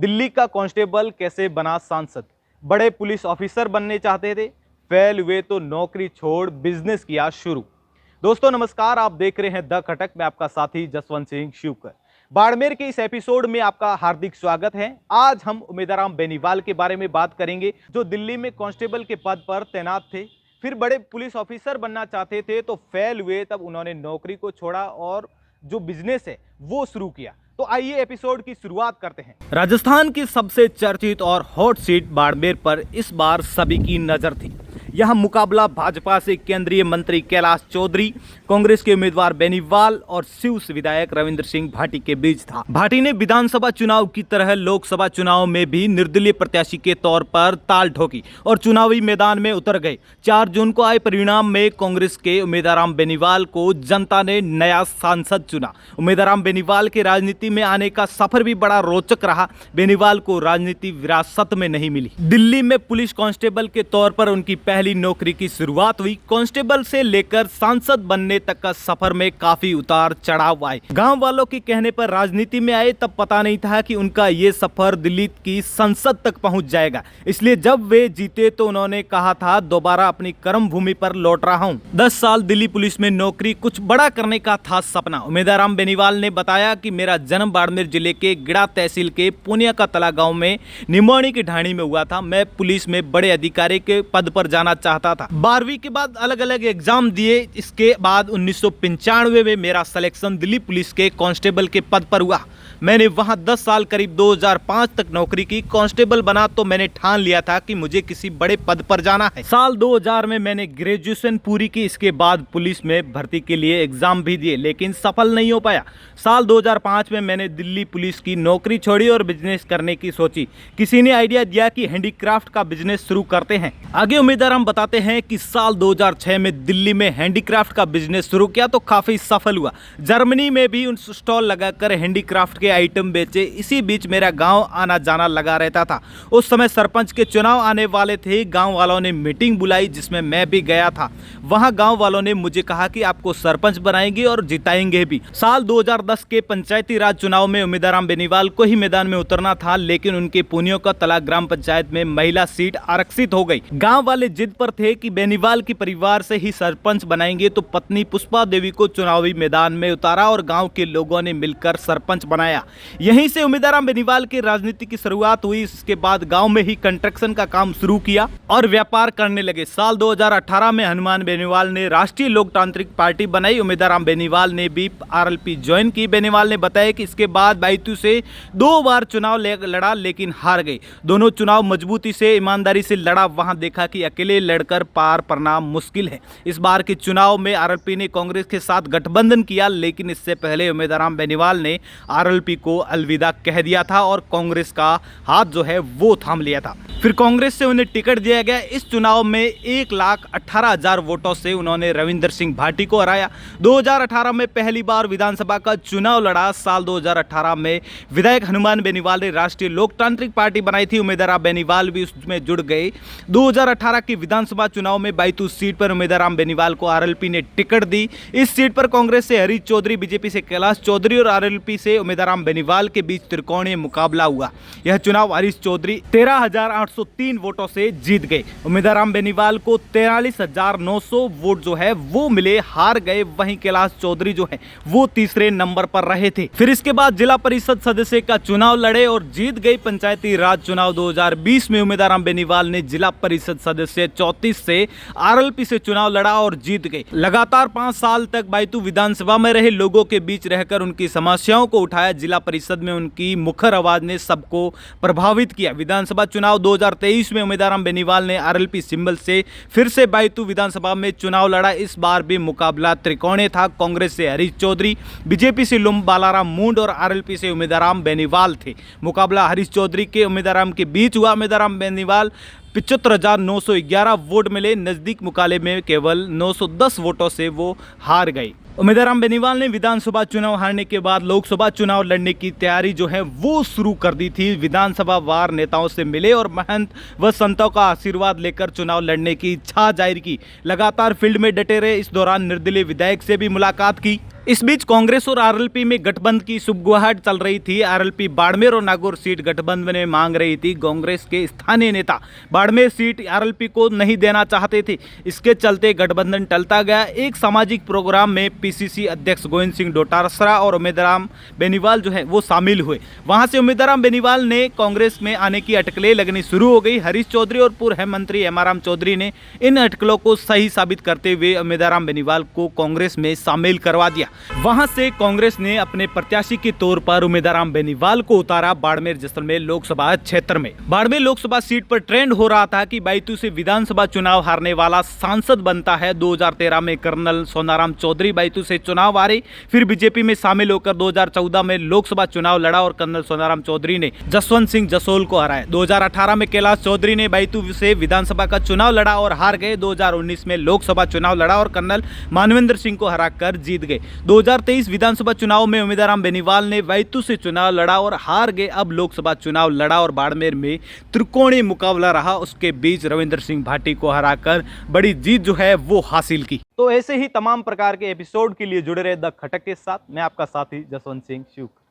दिल्ली का कांस्टेबल कैसे बना सांसद। बड़े पुलिस ऑफिसर बनने चाहते थे, फेल हुए तो नौकरी छोड़ बिजनेस किया शुरू। दोस्तों नमस्कार, आप देख रहे हैं द खटक। मैं आपका साथी जसवंत सिंह शिवकर। बाड़मेर के इस एपिसोड में आपका हार्दिक स्वागत है। आज हम उमेदराम बेनीवाल के बारे में बात करेंगे, जो दिल्ली में कांस्टेबल के पद पर तैनात थे, फिर बड़े पुलिस ऑफिसर बनना चाहते थे तो फेल हुए, तब उन्होंने नौकरी को छोड़ा और जो बिजनेस है वो शुरू किया। तो आइए एपिसोड की शुरुआत करते हैं। राजस्थान की सबसे चर्चित और हॉट सीट बाड़मेर पर इस बार सभी की नजर थी। यहां मुकाबला भाजपा से केंद्रीय मंत्री कैलाश चौधरी, कांग्रेस के उम्मीदवार बेनीवाल और शिव विधायक रविंद्र सिंह भाटी के बीच था। भाटी ने विधानसभा चुनाव की तरह लोकसभा चुनाव में भी निर्दलीय प्रत्याशी के तौर पर ताल ठोकी और चुनावी मैदान में उतर गए। 4 जून को आए परिणाम में कांग्रेस के उम्मीदवार बेनीवाल को जनता ने नया सांसद चुना। उम्मीदवार बेनीवाल के राजनीति में आने का सफर भी बड़ा रोचक रहा। बेनीवाल को राजनीति विरासत में नहीं मिली। दिल्ली में पुलिस कांस्टेबल के तौर पर उनकी पहली नौकरी की शुरुआत हुई। कांस्टेबल से लेकर सांसद बनने तक का सफर में काफी उतार चढ़ाव आए। गांव वालों के कहने पर राजनीति में आए, तब पता नहीं था कि उनका ये सफर दिल्ली की संसद तक पहुंच जाएगा। इसलिए जब वे जीते तो उन्होंने कहा था, दोबारा अपनी कर्म भूमि पर लौट रहा हूं। 10 साल दिल्ली पुलिस में नौकरी, कुछ बड़ा करने का था सपना। उम्मीदवार बेनीवाल ने बताया कि मेरा जन्म बाड़मेर जिले के गिड़ा तहसील के पुनिया का तला गाँव में निमोनी की ढाणी में हुआ था। मैं पुलिस में बड़े अधिकारी के पद पर जाना चाहता था। 12वीं के बाद अलग अलग एग्जाम दिए। इसके बाद 1995 में मेरा सिलेक्शन दिल्ली पुलिस के कांस्टेबल के पद पर हुआ। मैंने वहां 10 साल करीब 2005 तक नौकरी की। कांस्टेबल बना तो मैंने ठान लिया था कि मुझे किसी बड़े पद पर जाना है। साल 2000 में मैंने ग्रेजुएशन पूरी की। इसके बाद पुलिस में भर्ती के लिए एग्जाम भी दिए, लेकिन सफल नहीं हो पाया। साल 2005 में मैंने दिल्ली पुलिस की नौकरी छोड़ी और बिजनेस करने की सोची। किसी ने आइडिया दिया कि हैंडीक्राफ्ट का बिजनेस शुरू करते हैं। आगे उम्मीदवार हम बताते हैं कि साल 2006 में दिल्ली में हैंडीक्राफ्ट का बिजनेस शुरू किया तो काफी सफल हुआ। जर्मनी में भी उन स्टॉल लगाकर हैंडीक्राफ्ट के आइटम बेचे। इसी बीच मेरा गांव आना जाना लगा रहता था। उस समय सरपंच के चुनाव आने वाले थे। गांव वालों ने मीटिंग बुलाई, जिसमें मैं भी गया था। वहां गांव वालों ने मुझे कहा कि आपको सरपंच बनाएंगे और जिताएंगे भी। साल 2010 के पंचायती राज चुनाव में उम्मीदवार बेनीवाल को ही मैदान में उतरना था, लेकिन उनके पुनियों का तला ग्राम पंचायत में महिला सीट आरक्षित हो गई। गाँव वाले जिद पर थे कि बेनीवाल के परिवार से ही सरपंच बनाएंगे, तो पत्नी पुष्पा देवी को चुनावी मैदान में उतारा और गांव के लोगों ने मिलकर सरपंच बनाया। यहीं से उम्मीदवार बेनीवाल की राजनीति की शुरुआत हुई। इसके बाद गांव में ही कंस्ट्रक्शन का काम शुरू किया और व्यापार करने लगे। साल 2018 में हनुमान बेनीवाल ने राष्ट्रीय लोकतांत्रिक पार्टी बनाई। उम्मीदवार बेनीवाल ने भी आरएलपी ज्वाइन की। बेनीवाल ने बताया कि इसके बाद बायतू से 2 बार चुनाव लड़ा, लेकिन हार गए। दोनों चुनाव मजबूती से, ईमानदारी से लड़ा। वहां देखा कि अकेले लड़कर पार पड़ना मुश्किल है। इस बार के चुनाव में आरएलपी ने कांग्रेस के साथ गठबंधन किया, लेकिन इससे पहले उम्मीदवार बेनीवाल ने आरएलपी को अलविदा कह दिया था और कांग्रेस का हाथ जो है वो थाम लिया था। फिर कांग्रेस से उन्हें टिकट दिया गया। इस चुनाव में 1,18,000 वोटों से उन्होंने रविंद्र सिंह भाटी को हराया। 2018 में पहली बार विधानसभा का चुनाव लड़ा। साल 2018 में विधायक हनुमान बेनीवाल ने राष्ट्रीय लोकतांत्रिक पार्टी बनाई थी। उम्मीदवार बेनीवाल भी उसमें जुड़ गए। 2018 की विधानसभा चुनाव में बायतू सीट पर उम्मीदवार बेनीवाल को आरएलपी ने टिकट दी। इस सीट पर कांग्रेस से हरीश चौधरी, बीजेपी से कैलाश चौधरी और आरएलपी से उम्मीदवार बेनीवाल के बीच त्रिकोणीय मुकाबला हुआ। यह चुनाव हरीश चौधरी 13,803 वोटों से जीत गए। उम्मीदवार बेनीवाल को 43,900 वोट जो है वो मिले, हार गए। वहीं कैलाश चौधरी जो है वो तीसरे नंबर पर रहे थे। फिर इसके बाद जिला परिषद सदस्य का चुनाव लड़े और जीत गए। पंचायती राज चुनाव 2020 में उम्मीदवार बेनीवाल ने जिला परिषद सदस्य 34 से आरएलपी से चुनाव लड़ा और जीत गए। लगातार 5 साल तक बायतू विधानसभा में रहे। लोगों के बीच रहकर उनकी समस्याओं को उठाया। जिला परिषद में उनकी मुखर आवाज ने सबको प्रभावित किया। विधानसभा चुनाव 2023 में उम्मीदवार बेनीवाल ने आरएलपी सिंबल से फिर से बायतू विधानसभा में चुनाव लड़ा। इस बार भी मुकाबला त्रिकोणीय था। कांग्रेस से हरीश चौधरी, बीजेपी से लुम बालाराम मुंड और आरएलपी से उम्मीदवार बेनीवाल थे। मुकाबला हरीश चौधरी के उम्मीदवार के बीच हुआ। उम्मीदवार बेनीवाल 75,911 वोट मिले। नजदीक मुकाबले में केवल 910 वोटों से वो हार गए। उम्मीदवार बेनीवाल ने विधानसभा चुनाव हारने के बाद लोकसभा चुनाव लड़ने की तैयारी जो है वो शुरू कर दी थी। विधानसभा वार नेताओं से मिले और महंत व संतों का आशीर्वाद लेकर चुनाव लड़ने की इच्छा जाहिर की। लगातार फील्ड में डटे रहे। इस दौरान निर्दलीय विधायक से भी मुलाकात की। इस बीच कांग्रेस और आरएलपी में गठबंधन की सुगबुगाहट चल रही थी। आरएलपी बाड़मेर और नागौर सीट गठबंधन में मांग रही थी। कांग्रेस के स्थानीय नेता बाड़मेर सीट आरएलपी को नहीं देना चाहते थे। इसके चलते गठबंधन टलता गया। एक सामाजिक प्रोग्राम में पीसीसी अध्यक्ष गोविंद सिंह डोटासरा और उम्मीदराम बेनीवाल जो है वो शामिल हुए। वहां से उम्मीदराम बेनीवाल ने कांग्रेस में आने की अटकलें लगनी शुरू हो गई। हरीश चौधरी और पूर्व मंत्री हेमाराम चौधरी ने इन अटकलों को सही साबित करते हुए उम्मीदराम बेनीवाल को कांग्रेस में शामिल करवा दिया। वहां से कांग्रेस ने अपने प्रत्याशी के तौर पर उम्मीदराम बेनीवाल को उतारा बाड़मेर जैसलमेर लोकसभा क्षेत्र में। बाड़मेर लोकसभा सीट पर ट्रेंड हो रहा था कि बैतू से विधानसभा चुनाव हारने वाला सांसद बनता है। 2013 में कर्नल सोनाराम चौधरी बैतू से चुनाव हारे, फिर बीजेपी में शामिल होकर 2014 में लोकसभा चुनाव लड़ा और कर्नल सोनाराम चौधरी ने जसवंत सिंह जसोल को हराया। 2018 में कैलाश चौधरी ने बैतू से विधानसभा का चुनाव लड़ा और हार गए। 2019 में लोकसभा चुनाव लड़ा और कर्नल मानवेंद्र सिंह को हराकर जीत गए। 2023 विधानसभा चुनाव में उम्मीदवार बेनीवाल ने बैतू से चुनाव लड़ा और हार गए। अब लोकसभा चुनाव लड़ा और बाड़मेर में त्रिकोणीय मुकाबला रहा। उसके बीच रविंद्र सिंह भाटी को हराकर बड़ी जीत जो है वो हासिल की। तो ऐसे ही तमाम प्रकार के एपिसोड के लिए जुड़े रहे द खटक के साथ। मैं आपका साथी जसवंत सिंह शुक्ला।